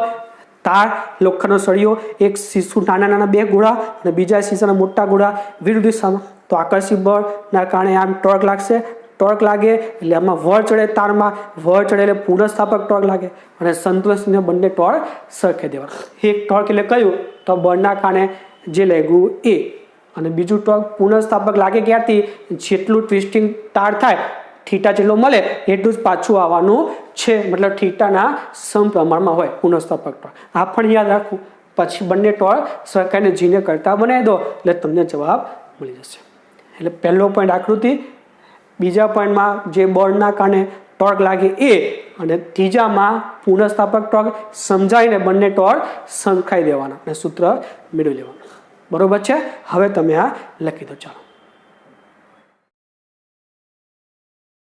તાર, લોખંડનો સળિયો, એક શીશુ નાના બે ગોળા અને બીજા શીશાના મોટા ગોળા વિરુદ્ધ દિશામાં. તો આકર્ષી બળના કારણે આમ ટોર્ક લાગશે. ટોર્ક લાગે એટલે આમાં વળ ચડે, તારમાં વળ ચડે એટલે પુનઃસ્થાપક ટોર્ક લાગે, અને સંતુલન બંને ટોર્ક સરખે દેવાના. એક ટોર્ક એટલે કયું? તો બળના કારણે જે લાગ્યું એ, અને બીજું ટોર્ક પુનઃસ્થાપક લાગે ક્યારથી? જેટલું ટ્વિસ્ટિંગ તાર થાય થીટા જેટલો મળે એટલું જ પાછું આવવાનું છે, મતલબ થીટાના સમપ્રમાણમાં હોય પુનઃસ્થાપક ટોર્ક. આ પણ યાદ રાખવું. પછી બંને ટોર્ક સરખાને જીને કરતા બનાવી દો એટલે તમને જવાબ મળી જશે. એટલે પહેલો પોઈન્ટ આકૃતિ, બીજા પોઈન્ટમાં જે બળના કારણે ટોર્ક લાગે એ, અને ત્રીજામાં પુનઃસ્થાપક ટોર્ક સમજાવીને બંને ટોર્ક સરખાઈ દેવાના અને સૂત્ર મેળવી લેવાનું. બરોબર છે? હવે તમે આ લખી દો. ચાલો.